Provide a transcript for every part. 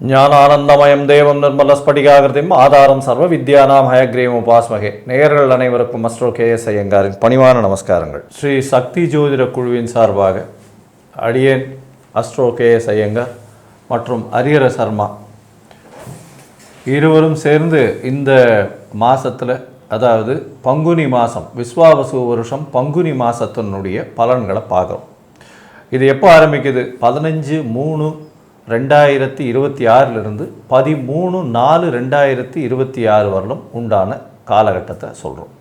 ஞானானந்தமயம் தேவம் நிர்மலஸ்படிகாகிருதிம் ஆதாரம் சர்வ வித்யானாம் ஹயக்ரீவம் உபாஸ்மகே. நேயர்கள் அனைவருக்கும் அஸ்ட்ரோ KS ஐயங்காரின் பணிவான நமஸ்காரங்கள். ஸ்ரீ சக்தி ஜோதிட குழுவின் சார்பாக அடியேன் அஸ்ட்ரோ KS ஐயங்கார் மற்றும் ஹரிஹர சர்மா இருவரும் சேர்ந்து இந்த மாதத்தில், அதாவது பங்குனி மாதம், விஸ்வாவசு வருஷம் பங்குனி மாதத்தினுடைய பலன்களை பார்க்குறோம். இது எப்போ ஆரம்பிக்குது? 15/3/2026 13/4/2026 வரலும் உண்டான காலகட்டத்தை சொல்கிறோம்.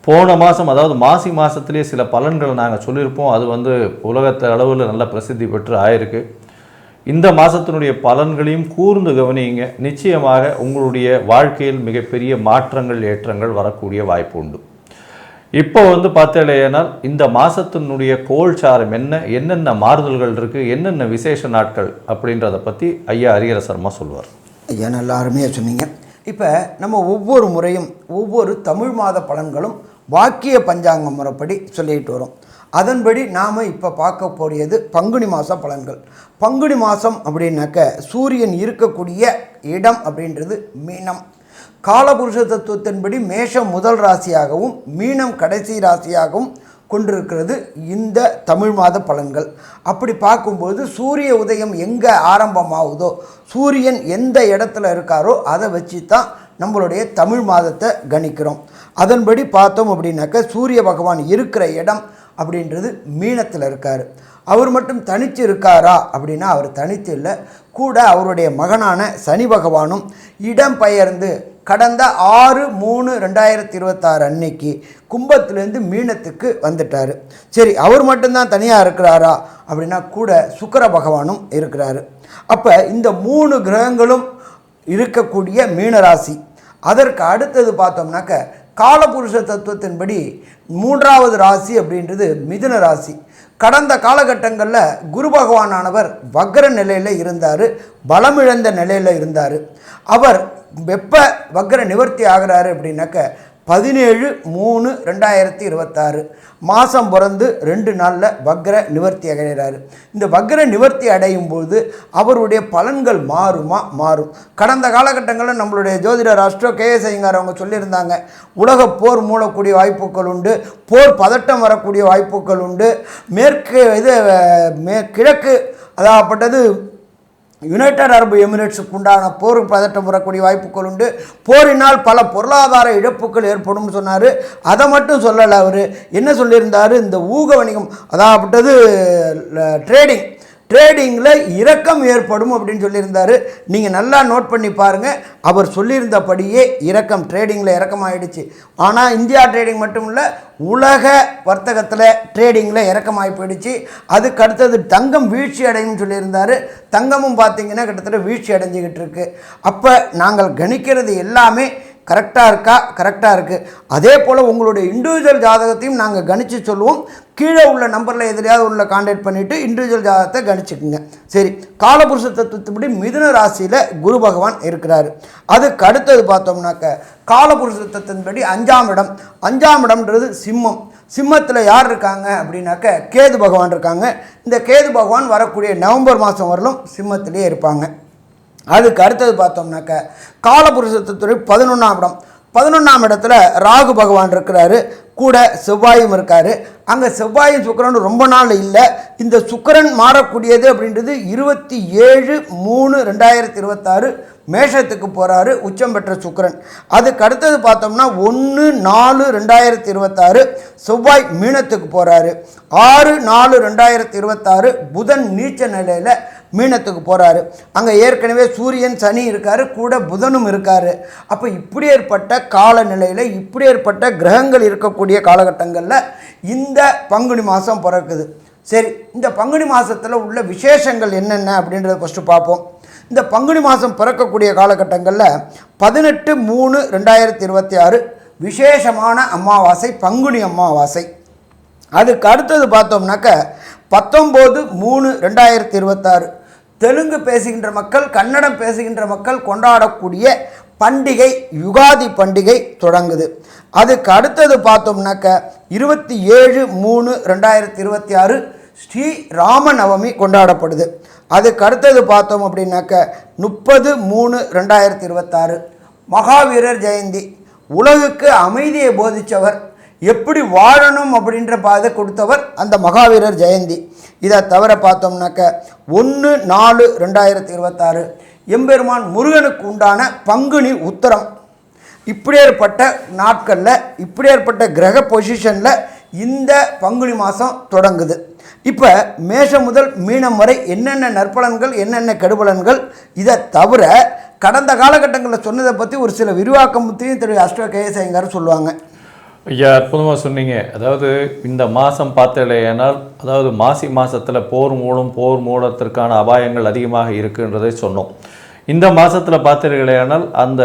போன மாதம், அதாவது மாசி மாதத்துலேயே சில பலன்களை நாங்கள் சொல்லியிருப்போம். அது உலகத்து அளவில் நல்ல பிரசித்தி பெற்று ஆயிருக்கு. இந்த மாதத்தினுடைய பலன்களையும் கூர்ந்து கவனிங்க. நிச்சயமாக உங்களுடைய வாழ்க்கையில் மிகப்பெரிய மாற்றங்கள், ஏற்றங்கள் வரக்கூடிய வாய்ப்பு உண்டு. இப்போ பார்த்தேனால் இந்த மாதத்தினுடைய கோல்சாரம் என்னென்ன மாறுதல்கள் இருக்குது, என்னென்ன விசேஷ நாட்கள் அப்படின்றத பற்றி ஐயா ஹரிஹர சர்மா சொல்வார். ஐயா நல்லா அருமையாக சொன்னீங்க. இப்போ நம்ம ஒவ்வொரு முறையும் ஒவ்வொரு தமிழ் மாத பலன்களும் வாக்கிய பஞ்சாங்க முறைப்படி சொல்லிட்டு வரோம். அதன்படி நாம் இப்போ பார்க்கக்கூடியது பங்குனி மாத பலன்கள். பங்குனி மாதம் அப்படின்னாக்க சூரியன் இருக்கக்கூடிய இடம் அப்படின்றது மீனம். காலபுருஷ தத்துவத்தின்படி மேஷம் முதல் ராசியாகவும் மீனம் கடைசி ராசியாகவும் கொண்டிருக்கிறது இந்த தமிழ் மாத பலன்கள். அப்படி பார்க்கும்போது சூரிய உதயம் எங்கே ஆரம்பமாகுதோ, சூரியன் எந்த இடத்துல இருக்காரோ அதை வச்சு தான் நம்மளுடைய தமிழ் மாதத்தை கணிக்கிறோம். அதன்படி பார்த்தோம் அப்படின்னாக்க சூரிய பகவான் இருக்கிற இடம் அப்படின்றது மீனத்தில் இருக்கார். அவர் மட்டும் தனித்து இருக்காரா அப்படின்னா அவர் தனித்து இல்லை, கூட அவருடைய மகனான சனி பகவானும் இடம் பெயர்ந்து கடந்த 6/3/2026 அன்னைக்கு கும்பத்திலேருந்து மீனத்துக்கு வந்துட்டார். சரி, அவர் மட்டும்தான் தனியாக இருக்கிறாரா அப்படின்னா கூட சுக்கிர பகவானும் இருக்கிறாரு. அப்போ இந்த 3 கிரகங்களும் இருக்கக்கூடிய மீனராசி. அதற்கு அடுத்தது பார்த்தோம்னாக்க காலபுருஷ தத்துவத்தின்படி 3வது ராசி அப்படின்றது மிதுன ராசி. கடந்த காலகட்டங்களில் குரு பகவானானவர் வக்ர நிலையில் இருந்தார், பலமிழந்த நிலையில் இருந்தார். அவர் வெப்ப வக்ர நிவர்த்தி ஆகிறாரு அப்படின்னாக்க 17/3/2026 மாதம் பிறந்து 2 நாளில் வக்ர நிவர்த்தி அடைகிறாரு. இந்த வக்ர நிவர்த்தி அடையும் போது அவருடைய பலன்கள் மாறும். கடந்த காலகட்டங்களில் நம்மளுடைய ஜோதிடர் அஸ்ட்ரோ KS ஐயங்கார் அவங்க சொல்லியிருந்தாங்க, உலக போர் மூடக்கூடிய வாய்ப்புகள் உண்டு, போர் பதட்டம் வரக்கூடிய வாய்ப்புகள் உண்டு, கிழக்கு அதாகப்பட்டது யுனைடெட் அரபு எமிரேட்ஸுக்கு உண்டான போர் பதட்டம் வரக்கூடிய வாய்ப்புகள் உண்டு, போரினால் பல பொருளாதார இழப்புகள் ஏற்படும் சொன்னார். அதை மட்டும் சொல்லலை, அவர் என்ன சொல்லியிருந்தார், இந்த ஊக வணிகம் அதாகப்பட்டது ட்ரேடிங்கில் இரக்கம் ஏற்படும் அப்படின்னு சொல்லியிருந்தார். நீங்கள் நல்லா நோட் பண்ணி பாருங்கள், அவர் சொல்லியிருந்தபடியே ட்ரேடிங்கில் இறக்கம் ஆகிடுச்சு. ஆனால் இந்தியா ட்ரேடிங் மட்டும் இல்லை, உலக வர்த்தகத்தில் ட்ரேடிங்கில் இறக்கமாகி போயிடுச்சு. அதுக்கு அடுத்தது தங்கம் வீழ்ச்சி அடையும் சொல்லியிருந்தார். தங்கமும் பார்த்திங்கன்னா கிட்டத்தட்ட வீழ்ச்சி அடைஞ்சிக்கிட்டு இருக்குது. அப்போ நாங்கள் கணிக்கிறது எல்லாமே கரெக்டாக இருக்குது. அதே போல் உங்களுடைய இண்டிவிஜுவல் ஜாதகத்தையும் நாங்கள் கணித்து சொல்லுவோம். கீழே உள்ள நம்பரில் எதிலையாவது உள்ள கான்டாக்ட் பண்ணிவிட்டு இண்டிவிஜுவல் ஜாதகத்தை கணிச்சுக்குங்க. சரி, காலபுருஷ தத்துவத்துப்படி மிதுன ராசியில் குரு பகவான் இருக்கிறார். அதுக்கு அடுத்தது பார்த்தோம்னாக்க காலபுருஷ தத்துவத்தின்படி 5ஆம் இடம்ன்றது சிம்மம். சிம்மத்தில் யார் இருக்காங்க அப்படின்னாக்க கேது பகவான் இருக்காங்க. இந்த கேது பகவான் வரக்கூடிய நவம்பர் மாதம் வரலும் சிம்மத்திலே இருப்பாங்க. அதுக்கு அடுத்தது பார்த்தோம்னாக்க காலபுருஷத்துறை 11ஆம் இடத்துல ராகு பகவான் இருக்கிறாரு, கூட செவ்வாயும் இருக்கார். அங்கே செவ்வாயும் சுக்கிரனும் ரொம்ப நாள் இல்லை. இந்த சுக்கிரன் மாறக்கூடியது அப்படின்றது 27/3/2026 மேஷத்துக்கு போகிறாரு, உச்சம் பெற்ற சுக்கிரன். அதுக்கு அடுத்தது பார்த்தோம்னா 1/4/2026 செவ்வாய் மீனத்துக்கு போகிறாரு. 6/4/2026 புதன் நீச்ச நிலையில் மீனத்துக்கு போகிறாரு. அங்கே ஏற்கனவே சூரியன் சனி இருக்கார், கூட புதனும் இருக்கார். அப்போ இப்படி ஏற்பட்ட காலநிலையில், இப்படி ஏற்பட்ட கிரகங்கள் இருக்கக்கூடிய காலகட்டங்களில் இந்த பங்குனி மாதம் பிறக்குது. சரி, இந்த பங்குனி மாதத்தில் உள்ள விசேஷங்கள் என்னென்ன அப்படின்றத ஃபஸ்ட்டு பார்ப்போம். இந்த பங்குனி மாதம் பிறக்கக்கூடிய காலகட்டங்களில் 18/3/2026 விசேஷமான அமாவாசை, பங்குனி அமாவாசை. அதுக்கு அடுத்தது பார்த்தோம்னாக்க 19/3/2026 தெலுங்கு பேசுகின்ற மக்கள், கன்னடம் பேசுகின்ற மக்கள் கொண்டாடக்கூடிய பண்டிகை யுகாதி பண்டிகை தொடங்குது. அதுக்கு அடுத்தது பார்த்தோம்னாக்க 27/3/2026 ஸ்ரீ ராமநவமி கொண்டாடப்படுது. அதுக்கு அடுத்தது பார்த்தோம் அப்படின்னாக்க 30/3/2026 மகாவீரர் ஜெயந்தி. உலகுக்கு அமைதியை போதித்தவர், எப்படி வாழணும் அப்படின்ற பாதை கொடுத்தவர் அந்த மகாவீரர் ஜெயந்தி. இதை தவிர பார்த்தோம்னாக்க 1/4/2026 எம்பெருமான் முருகனுக்கு உண்டான பங்குனி உத்தரம். இப்படியேற்பட்ட நாட்களில், இப்படியேற்பட்ட கிரக பொசிஷனில் இந்த பங்குனி மாதம் தொடங்குது. இப்போ மேஷம் முதல் மீனம் வரை என்னென்ன நற்பலன்கள், என்னென்ன கெடுபலன்கள், இதை தவிர கடந்த காலகட்டங்களில் சொன்னதை பற்றி ஒரு சில விரிவாக்கத்தையும் திரு அஷ்ட கேஎஸ் ஐயங்கார் சொல்லுவாங்க. ஐயா, அற்புதமாக சொன்னீங்க. அதாவது இந்த மாதம் பார்த்தலையானால், அதாவது மாசி மாதத்தில் போர் மூலத்திற்கான அபாயங்கள் அதிகமாக இருக்குன்றதை சொன்னோம். இந்த மாதத்தில் பார்த்தீர்களேனால் அந்த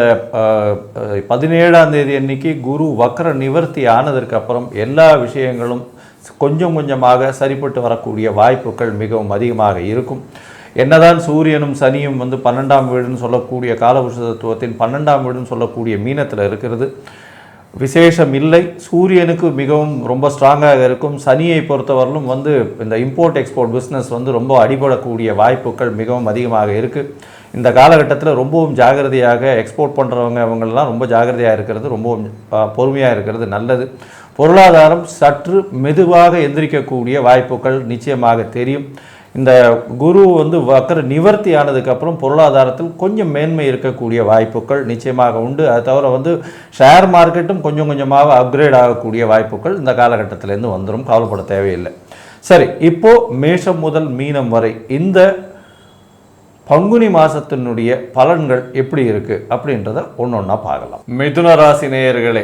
17ஆம் தேதி அன்னைக்கு குரு வக்ர நிவர்த்தி ஆனதற்கு அப்புறம் எல்லா விஷயங்களும் கொஞ்சம் கொஞ்சமாக சரிப்பட்டு வரக்கூடிய வாய்ப்புகள் மிகவும் அதிகமாக இருக்கும். என்னதான் சூரியனும் சனியும் 12ஆம் வீடுன்னு சொல்லக்கூடிய காலபுருஷ தத்துவத்தின் 12ஆம் வீடுன்னு சொல்லக்கூடிய மீனத்தில் இருக்கிறது, விசேஷம் இல்லை. சூரியனுக்கு மிகவும் ரொம்ப ஸ்ட்ராங்காக இருக்கும். சனியை பொறுத்தவரையிலும் இந்த இம்போர்ட் எக்ஸ்போர்ட் பிஸ்னஸ் ரொம்ப அடிபடக்கூடிய வாய்ப்புகள் மிகவும் அதிகமாக இருக்குது. இந்த காலகட்டத்தில் ரொம்பவும் ஜாகிரதையாக எக்ஸ்போர்ட் பண்ணுறவங்க அவங்களெல்லாம் ரொம்ப ஜாகிரதையாக இருக்கிறது, ரொம்பவும் பொறுமையாக இருக்கிறது நல்லது. பொருளாதாரம் சற்று மெதுவாக எந்திரிக்கக்கூடிய வாய்ப்புகள் நிச்சயமாக தெரியும். இந்த குரு வக்கர நிவர்த்தி ஆனதுக்கப்புறம் பொருளாதாரத்தில் கொஞ்சம் மேன்மை இருக்கக்கூடிய வாய்ப்புகள் நிச்சயமாக உண்டு. அது தவிர ஷேர் மார்க்கெட்டும் கொஞ்சம் கொஞ்சமாக அப்கிரேட் ஆகக்கூடிய வாய்ப்புகள் இந்த காலகட்டத்திலேருந்து வந்துடும், கவலைப்பட தேவையில்லை. சரி, இப்போது மேஷம் முதல் மீனம் வரை இந்த பங்குனி மாதத்தினுடைய பலன்கள் எப்படி இருக்குது அப்படின்றத ஒன்று ஒன்றா பார்க்கலாம். மிதுன ராசி நேயர்களே,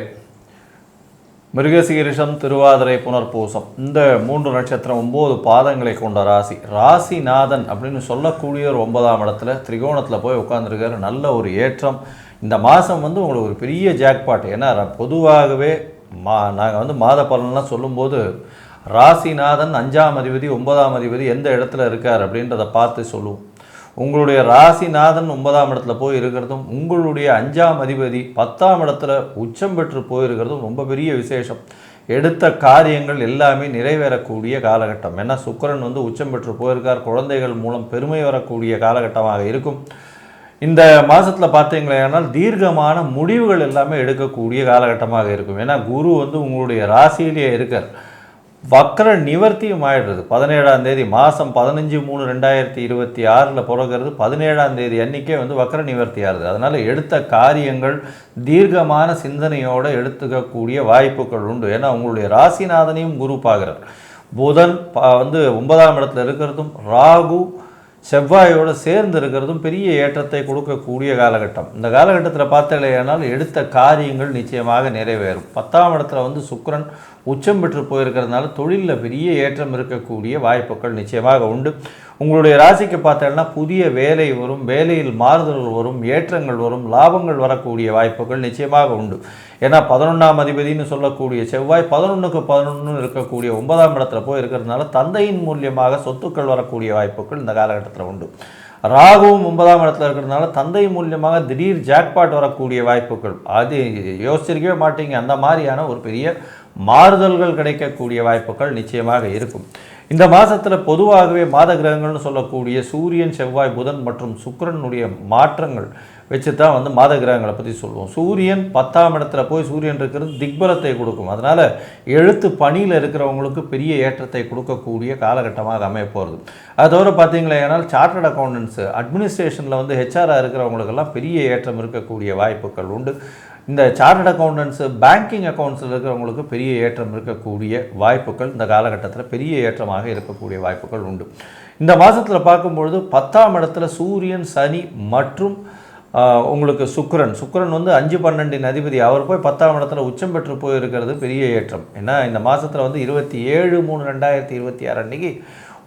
மிருகசீரிஷம், திருவாதிரை, புனர்பூசம் இந்த 3 நட்சத்திரம் 9 பாதங்களை கொண்ட ராசி. ராசிநாதன் அப்படின்னு சொல்லக்கூடியவர் 9ஆம் இடத்துல திரிகோணத்தில் போய் உட்காந்துருக்காரு. நல்ல ஒரு ஏற்றம். இந்த மாதம் உங்களுக்கு ஒரு பெரிய ஜாக்பாட். ஏன்னா பொதுவாகவே நாங்கள் மாத பலன்லாம் சொல்லும்போது ராசிநாதன் 5ஆம் அதிபதி 9ஆம் அதிபதி எந்த இடத்துல இருக்கார் அப்படின்றத பார்த்து சொல்லுவோம். உங்களுடைய ராசிநாதன் 9ஆம் இடத்துல போய் இருக்கிறதும், உங்களுடைய 5ஆம் அதிபதி 10ஆம் இடத்துல உச்சம் பெற்று போயிருக்கிறதும் ரொம்ப பெரிய விசேஷம். எடுத்த காரியங்கள் எல்லாமே நிறைவேறக்கூடிய காலகட்டம். ஏன்னா சுக்கிரன் உச்சம் பெற்று போயிருக்கார். குழந்தைகள் மூலம் பெருமை வரக்கூடிய காலகட்டமாக இருக்கும். இந்த மாதத்தில் பார்த்தீங்களேனால் தீர்க்கமான முடிவுகள் எல்லாமே எடுக்கக்கூடிய காலகட்டமாக இருக்கும். ஏன்னா குரு உங்களுடைய ராசியிலேயே இருக்கார். வக்ர நிவர்த்தியும் ஆயிடுறது 17ஆம் தேதி. மாதம் 15/3/2026 பிறகுறது 17ஆம் தேதி அன்றைக்கே வக்ர நிவர்த்தி ஆகுது. அதனால் எடுத்த காரியங்கள் தீர்க்கமான சிந்தனையோடு எடுத்துக்கக்கூடிய வாய்ப்புகள் உண்டு. ஏன்னா உங்களுடைய ராசிநாதனையும் குரு பார்க்குறார். புதன் 9ஆம் இடத்துல இருக்கிறதும், ராகு செவ்வாயோடு சேர்ந்து இருக்கிறதும் பெரிய ஏற்றத்தை கொடுக்கக்கூடிய காலகட்டம். இந்த காலகட்டத்தில் பார்த்தலையானால் எடுத்த காரியங்கள் நிச்சயமாக நிறைவேறும். 10ஆம் இடத்துல சுக்கிரன் உச்சம் பெற்று போயிருக்கிறதுனால தொழிலில் பெரிய ஏற்றம் இருக்கக்கூடிய வாய்ப்புகள் நிச்சயமாக உண்டு. உங்களுடைய ராசிக்கு பார்த்தோன்னா புதிய வேலை வரும், வேலையில் மாறுதல்கள் வரும், ஏற்றங்கள் வரும், லாபங்கள் வரக்கூடிய வாய்ப்புகள் நிச்சயமாக உண்டு. ஏன்னா 11ஆம் அதிபதினு சொல்லக்கூடிய செவ்வாய் 11க்கு 11 இருக்கக்கூடிய 9ஆம் இடத்துல போய் இருக்கிறதுனால தந்தையின் மூலியமாக சொத்துக்கள் வரக்கூடிய வாய்ப்புகள் இந்த காலகட்டத்தில் உண்டு. ராகுவும் 9ஆம் இடத்துல இருக்கிறதுனால தந்தை மூலியமாக திடீர் ஜாக்பாட் வரக்கூடிய வாய்ப்புகள், அது யோசிச்சிருக்கவே மாட்டீங்க. அந்த மாதிரியான ஒரு பெரிய மாறுதல்கள் கிடைக்கக்கூடிய வாய்ப்புகள் நிச்சயமாக இருக்கும். இந்த மாதத்தில் பொதுவாகவே மாத கிரகங்கள்னு சொல்லக்கூடிய சூரியன், செவ்வாய், புதன் மற்றும் சுக்கிரனுடைய மாற்றங்கள் வச்சு தான் மாத கிரகங்களை பற்றி சொல்லுவோம். சூரியன் 10ஆம் இடத்துல போய் சூரியன் இருக்கிறது திக்பலத்தை கொடுக்கும். அதனால் எழுத்து பணியில் இருக்கிறவங்களுக்கு பெரிய ஏற்றத்தை கொடுக்கக்கூடிய காலகட்டமாக அமைய போகிறது. அது தவிர பார்த்தீங்களா, ஏன்னால் சார்ட்டர்ட் அக்கௌண்டன்ஸு, அட்மினிஸ்ட்ரேஷனில் ஹெச்ஆராக இருக்கிறவங்களுக்கெல்லாம் பெரிய ஏற்றம் இருக்கக்கூடிய வாய்ப்புகள் உண்டு. இந்த சார்ட்டர்ட் அக்கௌண்டன்ஸு, பேங்கிங் அக்கௌண்ட்ஸில் இருக்கிறவங்களுக்கு பெரிய ஏற்றம் இருக்கக்கூடிய வாய்ப்புகள் இந்த காலகட்டத்தில் பெரிய ஏற்றமாக இருக்கக்கூடிய வாய்ப்புகள் உண்டு. இந்த மாதத்தில் பார்க்கும்பொழுது 10ஆம் இடத்துல சூரியன், சனி மற்றும் உங்களுக்கு சுக்கிரன் 5-12 அதிபதி, அவர் போய் 10ஆம் இடத்துல உச்சம் பெற்று போயிருக்கிறது பெரிய ஏற்றம். ஏன்னா இந்த மாதத்தில் 27/3/2026 அன்றைக்கி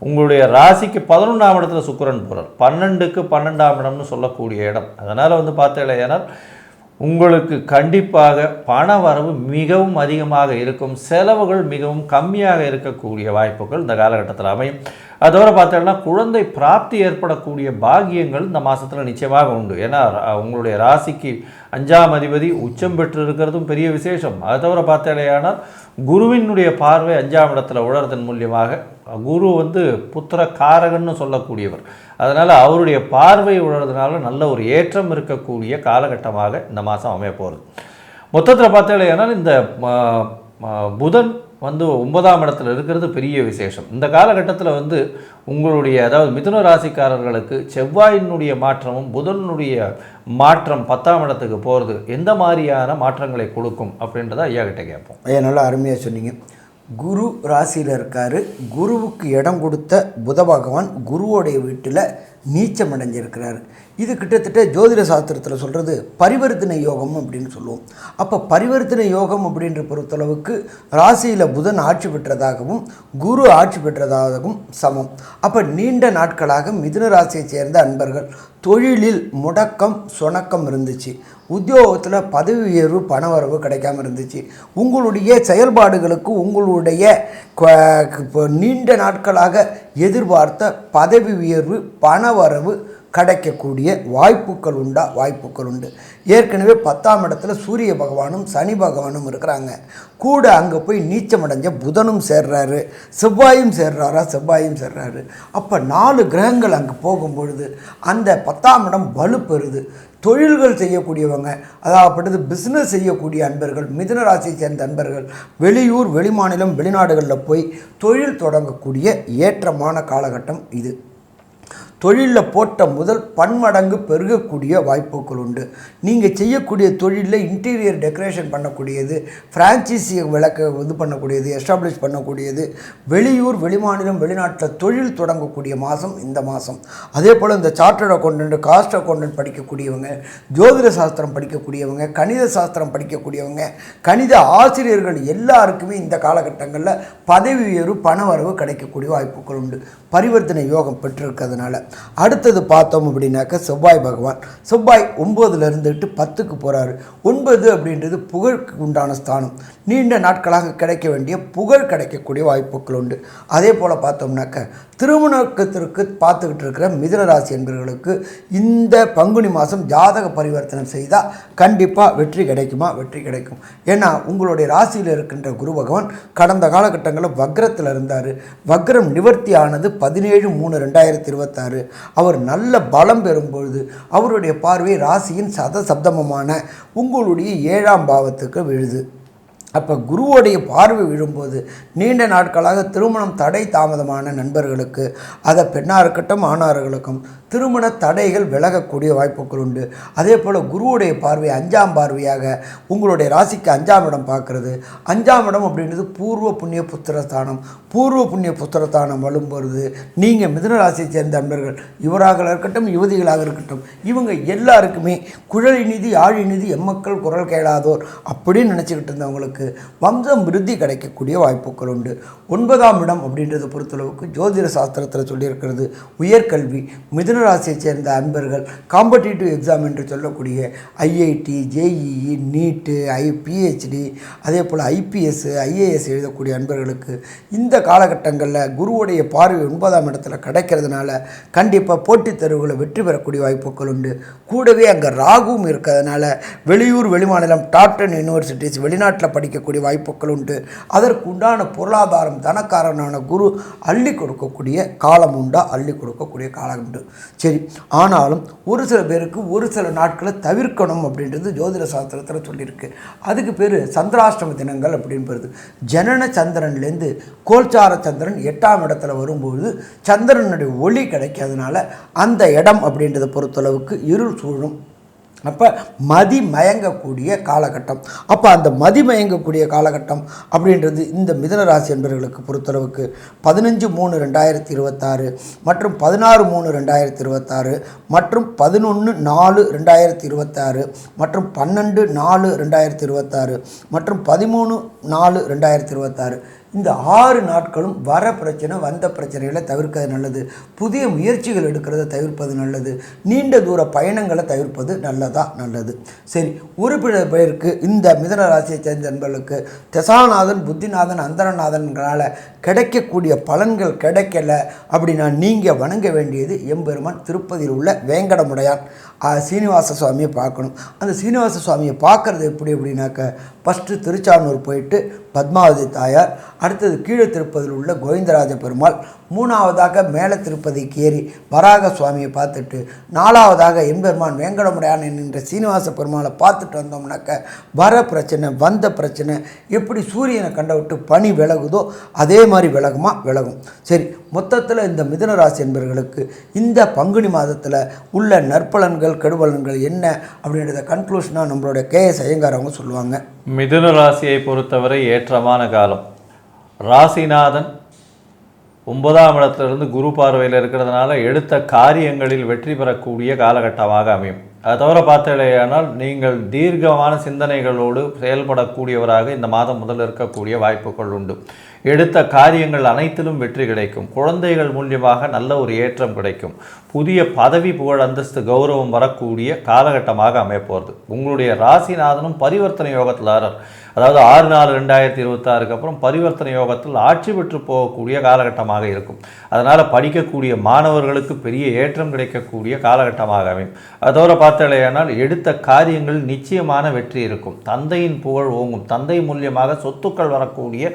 உங்களுடைய ராசிக்கு 11ஆம் இடத்துல சுக்கிரன் போகிறார். 12க்கு 12ஆம் இடம்னு சொல்லக்கூடிய இடம். அதனால் பார்த்தீங்கன்னா உங்களுக்கு கண்டிப்பாக பண வரவு மிகவும் அதிகமாக இருக்கும், செலவுகள் மிகவும் கம்மியாக இருக்கக்கூடிய வாய்ப்புகள் இந்த காலகட்டத்தில் அமையும். அது தவிர பார்த்தோம்னா குழந்தை பிராப்தி ஏற்படக்கூடிய பாகியங்கள் இந்த மாதத்தில் நிச்சயமாக உண்டு. ஏன்னா உங்களுடைய ராசிக்கு 5ஆம் அதிபதி உச்சம் பெற்று இருக்கிறதும் பெரிய விசேஷம். அது தவிர பார்த்தேனால் குருவினுடைய பார்வை 5ஆம் இடத்துல உழறதன் மூலியமாக, குரு வந்து புத்திர காரகன்னு சொல்லக்கூடியவர், அதனால் அவருடைய பார்வை உழறதுனால நல்ல ஒரு ஏற்றம் இருக்கக்கூடிய காலகட்டமாக இந்த மாதம் அமைய போகிறது. மொத்தத்தில் பார்த்தேனால் இந்த புதன் வந்து 9ஆம் இடத்துல இருக்கிறது பெரிய விசேஷம். இந்த காலகட்டத்தில் வந்து உங்களுடைய அதாவது மிதுன ராசிக்காரர்களுக்கு செவ்வாயினுடைய மாற்றமும் புதனுடைய மாற்றம் 10ஆம் இடத்துக்கு போகிறது எந்த மாதிரியான மாற்றங்களை கொடுக்கும் அப்படின்றத ஐயா கிட்ட கேட்போம். ஐயா நல்லா அருமையாக சொன்னீங்க. குரு ராசியில் இருக்கார். குருவுக்கு இடம் கொடுத்த புத பகவான் குருவோடைய வீட்டில் நீச்சம் அடைஞ்சிருக்கிறார். இது கிட்டத்தட்ட ஜோதிட சாஸ்திரத்தில் சொல்கிறது பரிவர்த்தனை யோகம் அப்படின்னு சொல்லுவோம். அப்போ பரிவர்த்தனை யோகம் அப்படின்ற பொறுத்தளவுக்கு ராசியில் புதன் ஆட்சி பெற்றதாகவும் குரு ஆட்சி பெற்றதாகவும் சமம். அப்போ நீண்ட நாட்களாக மிதுன ராசியை சேர்ந்த அன்பர்கள் தொழிலில் முடக்கம் சுணக்கம் இருந்துச்சு, உத்தியோகத்தில் பதவி உயர்வு பணவரவு கிடைக்காம இருந்துச்சு, உங்களுடைய செயல்பாடுகளுக்கு உங்களுடைய நீண்ட நாட்களாக எதிர்பார்த்த பதவி உயர்வு பணவரவு கிடைக்கக்கூடிய வாய்ப்புகள் உண்டு. ஏற்கனவே 10ஆம் இடத்துல சூரிய பகவானும் சனி பகவானும் இருக்கிறாங்க. கூட அங்கே போய் நீச்சமடைஞ்ச புதனும் சேர்றாரு, செவ்வாயும் சேர்றாரு. அப்போ 4 கிரகங்கள் அங்கே போகும்பொழுது அந்த 10ஆம் இடம் வலுப்பெறுது. தொழில்கள் செய்யக்கூடியவங்க, அதாவது பிஸ்னஸ் செய்யக்கூடிய அன்பர்கள், மிதுன ராசியை சேர்ந்த அன்பர்கள் வெளியூர் வெளிமாநிலம் வெளிநாடுகளில் போய் தொழில் தொடங்கக்கூடிய ஏற்றமான காலகட்டம் இது. தொழிலில் போட்ட முதல் பன்மடங்கு பெருகக்கூடிய வாய்ப்புகள் உண்டு. நீங்கள் செய்யக்கூடிய தொழிலில் இன்டீரியர் டெக்கரேஷன் பண்ணக்கூடியது, ஃப்ரான்ச்சைஸி இது பண்ணக்கூடியது, எஸ்டாப்ளிஷ் பண்ணக்கூடியது, வெளியூர் வெளிமாநிலம் வெளிநாட்டில் தொழில் தொடங்கக்கூடிய மாதம் இந்த மாதம். அதே போல் இந்த சார்ட்டர்ட் அக்கௌண்டன்ட், காஸ்ட் அக்கௌண்டன்ட் படிக்கக்கூடியவங்க, ஜோதிட சாஸ்திரம் படிக்கக்கூடியவங்க, கணித சாஸ்திரம் படிக்கக்கூடியவங்க, கணித ஆசிரியர்கள் எல்லாருக்குமே இந்த காலகட்டங்களில் பதவி உயர்வு பணவரவு கிடைக்கக்கூடிய வாய்ப்புகள் உண்டு. பரிவர்த்தனை யோகம் பெற்றிருக்கிறதுனால. அடுத்தது பார்த்தோம் அப்படின்னாக்க செவ்வாய் பகவான். செவ்வாய் 9ல் இருந்துட்டு 10க்கு போகிறாரு. 9 அப்படின்றது புகழுக்கு உண்டான ஸ்தானம். நீண்ட நாட்களாக கிடைக்க வேண்டிய புகழ் கிடைக்கக்கூடிய வாய்ப்புகள் உண்டு. அதே போல் பார்த்தோம்னாக்க திருமணத்திற்கு பார்த்துக்கிட்டு இருக்கிற மிதுன ராசி என்பவர்களுக்கு இந்த பங்குனி மாதம் ஜாதக பரிவர்த்தனை செய்தால் கண்டிப்பாக வெற்றி கிடைக்கும். ஏன்னா உங்களுடைய ராசியில் இருக்கின்ற குரு பகவான் கடந்த காலகட்டங்களில் வக்ரத்தில் இருந்தார். வக்ரம் நிவர்த்தி ஆனது 17/3/2026. அவர் நல்ல பலம் பெறும்பொழுது அவருடைய பார்வை ராசியின் சப்தமமான உங்களுடைய 7ஆம் பாவத்துக்கு விழுது. அப்போ குருவோடைய பார்வை விழும்போது நீண்ட நாட்களாக திருமணம் தடை தாமதமான நண்பர்களுக்கு, அதை பெண்ணாக இருக்கட்டும் ஆணார்களுக்கும் திருமண தடைகள் விலகக்கூடிய வாய்ப்புகள் உண்டு. அதே போல் குருவுடைய பார்வை 5ஆம் பார்வையாக உங்களுடைய ராசிக்கு 5ஆம் இடம் பார்க்குறது. 5ஆம் இடம் அப்படின்றது பூர்வ புண்ணிய புத்திரஸ்தானம் வலும்பொழுது நீங்கள் மிதுன ராசியை சேர்ந்த நண்பர்கள் இவராக இருக்கட்டும் யுவதிகளாக இருக்கட்டும் இவங்க எல்லாருக்குமே குழலி நிதி ஆழி நிதி எம்மக்கள் குரல் கேளாதோர் அப்படின்னு நினச்சிக்கிட்டு இருந்தவங்களுக்கு வம்சம் விருத்தி கிடைக்கக்கூடிய வாய்ப்புகள் உண்டு. 9ஆம் இடம் அப்படின்றத பொறுத்தளவுக்கு ஜோதிட சாஸ்திரத்தில் சொல்லியிருக்கிறது உயர்கல்வி. மிதுன ராசியை சேர்ந்த அன்பர்கள் காம்படிட்டிவ் எக்ஸாம் என்று சொல்லக்கூடிய ஐஐடி, ஜேஇஇ, நீட்டு, பிஹெச்டி, அதே போல் ஐபிஎஸ், ஐஏஎஸ் எழுதக்கூடிய அன்பர்களுக்கு இந்த காலகட்டங்களில் குருவுடைய பார்வை 9ஆம் இடத்துல கிடைக்கிறதுனால கண்டிப்பாக போட்டித் தேர்வுகளை வெற்றி பெறக்கூடிய வாய்ப்புகள் உண்டு. கூடவே அங்கே ராகுவும் இருக்கிறதுனால வெளியூர் வெளிமாநிலம் டாப் 10 யூனிவர்சிட்டிஸ் வெளிநாட்டில் படிக்கக்கூடிய வாய்ப்புகள் உண்டு. அதற்கு உண்டான பொருளாதாரம் தனக்காரனான குரு அள்ளி கொடுக்கக்கூடிய காலம் உண்டு. சரி, ஆனாலும் ஒரு சில பேருக்கு ஒரு சில நாட்களை தவிர்க்கணும் அப்படின்றது ஜோதிட சாஸ்திரத்தில் சொல்லியிருக்கு. அதுக்கு பேர் சந்திராஷ்டம தினங்கள் அப்படின்றது. ஜனன சந்திரன்லேருந்து கோல்சார சந்திரன் 8ஆம் இடத்துல வரும்போது சந்திரனுடைய ஒளி கிடைக்காதனால அந்த இடம் அப்படின்றத பொறுத்தளவுக்கு இருள் சூழும். அப்போ மயங்கக்கூடிய காலகட்டம். அப்போ அந்த மயங்கக்கூடிய காலகட்டம் அப்படின்றது இந்த மிதுன ராசி என்பவர்களுக்கு பொறுத்தளவுக்கு 15/3/2026 மற்றும் 16/3/2026 மற்றும் 11/4/2026 மற்றும் 12/4/2026 மற்றும் 13/4/2026 இந்த 6 நாட்களும் வர பிரச்சனை வந்த பிரச்சனைகளை தவிர்க்கிறது நல்லது. புதிய முயற்சிகள் எடுக்கிறத தவிர்ப்பது நல்லது. நீண்ட தூர பயணங்களை தவிர்ப்பது நல்லது. சரி, ஒரு பேருக்கு இந்த மிதுன ராசியை சேர்ந்த நண்பர்களுக்கு தசாநாதன் புத்திநாதன் அந்தரநாதன்களால் கிடைக்கக்கூடிய பலன்கள் கிடைக்கல அப்படின்னா நீங்கள் வணங்க வேண்டியது எம்பெருமான் திருப்பதியில் உள்ள வேங்கடமுடையான் சீனிவாச சுவாமியை பார்க்கணும். அந்த சீனிவாச சுவாமியை பார்க்குறது எப்படி அப்படின்னாக்க ஃபஸ்ட்டு திருச்சானூர் போயிட்டு பத்மாவதி தாயார், அடுத்தது கீழே திருப்பதியில் உள்ள கோவிந்தராஜ பெருமாள், மூணாவதாக மேலே திருப்பதிக்கு ஏறி வராக சுவாமியை பார்த்துட்டு, நாலாவதாக எம்பெருமான் வேங்கடமுடையான் என்கின்ற சீனிவாச பெருமாளை பார்த்துட்டு வந்தோம்னாக்க வர பிரச்சனை வந்த பிரச்சனை எப்படி சூரியனை கண்ட விட்டு பனி விலகுதோ அதே மாதிரி விலகும். சரி, மொத்தத்தில் இந்த மிதுன ராசி என்பவர்களுக்கு இந்த பங்குனி மாதத்தில் உள்ள நற்பலன்கள் கெடுபலன்கள் என்ன அப்படின்றத கன்க்ளூஷனாக நம்மளோட கேஎஸ் ஐயங்கார் அவங்க சொல்லுவாங்க. மிதுன ராசியை பொறுத்தவரை ஏற்றமான காலம். ராசிநாதன் 9ஆம் இடத்திலிருந்து குரு பார்வையில் இருக்கிறதுனால எடுத்த காரியங்களில் வெற்றி பெறக்கூடிய காலகட்டமாக அமையும். அதை தவிர பார்த்தீங்களேயானால் நீங்கள் தீர்க்கமான சிந்தனைகளோடு செயல்படக்கூடியவராக இந்த மாதம் முதல் இருக்கக்கூடிய வாய்ப்புகள் உண்டு. எடுத்த காரியங்கள் அனைத்திலும் வெற்றி கிடைக்கும். குழந்தைகள் மூலியமாக நல்ல ஒரு ஏற்றம் கிடைக்கும். புதிய பதவி புகழ் அந்தஸ்து கௌரவம் வரக்கூடிய காலகட்டமாக அமையப்போகிறது. உங்களுடைய ராசிநாதனும் பரிவர்த்தனை யோகத்தில் அதாவது 6/4/2026 அப்புறம் பரிவர்த்தனை யோகத்தில் ஆட்சி பெற்று போகக்கூடிய காலகட்டமாக இருக்கும். அதனால் படிக்கக்கூடிய மாணவர்களுக்கு பெரிய ஏற்றம் கிடைக்கக்கூடிய காலகட்டமாக அமையும். அது தவிர பார்த்தலையானால் எடுத்த காரியங்கள் நிச்சயமான வெற்றி இருக்கும். தந்தையின் புகழ் ஓங்கும். தந்தை மூலியமாக சொத்துக்கள் வரக்கூடிய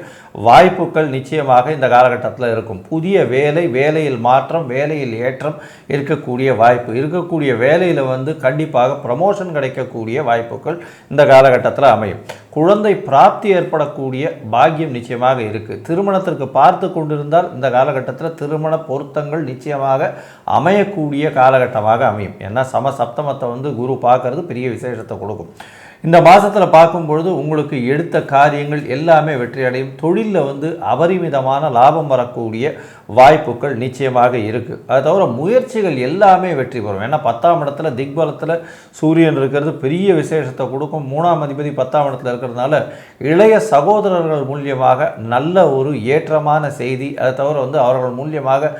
வாய்ப்புகள் நிச்சயமாக இந்த காலகட்டத்தில் இருக்கும். புதிய வேலையில் மாற்றம், வேலையில் ஏற்றம் இருக்கக்கூடிய வாய்ப்பு, இருக்கக்கூடிய வேலையில் கண்டிப்பாக ப்ரமோஷன் கிடைக்கக்கூடிய வாய்ப்புகள் இந்த காலகட்டத்தில் அமையும். குழந்தை பிராப்தி ஏற்படக்கூடிய பாக்கியம் நிச்சயமாக இருக்குது. திருமணத்திற்கு பார்த்து கொண்டிருந்தால் இந்த காலகட்டத்தில் திருமண பொருத்தங்கள் நிச்சயமாக அமையக்கூடிய காலகட்டமாக அமையும். ஏன்னா சப்தமத்தை குரு பார்க்கறது பெரிய விசேஷத்தை கொடுக்கும். இந்த மாதத்தில் பார்க்கும்பொழுது உங்களுக்கு எடுத்த காரியங்கள் எல்லாமே வெற்றி அடையும். தொழிலில் அபரிமிதமான லாபம் வரக்கூடிய வாய்ப்புகள் நிச்சயமாக இருக்குது. அது தவிர முயற்சிகள் எல்லாமே வெற்றி பெறும். ஏன்னா 10ஆம் இடத்துல திக்பலத்தில் சூரியன் இருக்கிறது பெரிய விசேஷத்தை கொடுக்கும். 3ஆம் அதிபதி 10ஆம் இடத்துல இருக்கிறதுனால இளைய சகோதரர்கள் மூலியமாக நல்ல ஒரு ஏற்றமான செய்தி, அதை தவிர அவர்கள் மூலியமாக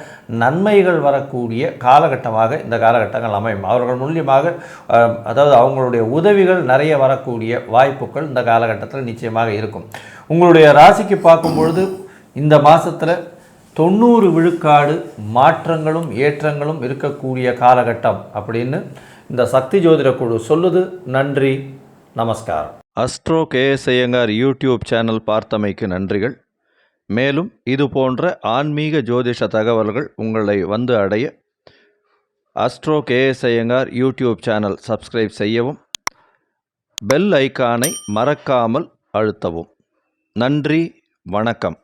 நன்மைகள் வரக்கூடிய காலகட்டமாக இந்த காலகட்டங்கள் அமையும். அவர்கள் மூலியமாக அதாவது அவங்களுடைய உதவிகள் நிறைய வரக்கூடிய வாய்ப்புகள் இந்த காலகட்டத்தில் நிச்சயமாக இருக்கும். உங்களுடைய ராசிக்கு பார்க்கும்பொழுது இந்த மாதத்தில் 90 விழுக்காடு மாற்றங்களும் ஏற்றங்களும் இருக்கக்கூடிய காலகட்டம் அப்படின்னு இந்த சக்தி ஜோதிட குழு சொல்லுது. நன்றி, நமஸ்காரம். Astro KS Iyengar YouTube channel பார்த்தமைக்கு நன்றிகள். மேலும் இது போன்ற ஆன்மீக ஜோதிஷ தகவல்கள் உங்களை அடைய astro KS Iyengar YouTube channel subscribe செய்யவும், பெல் ஐக்கானை மறக்காமல் அழுத்தவும். நன்றி, வணக்கம்.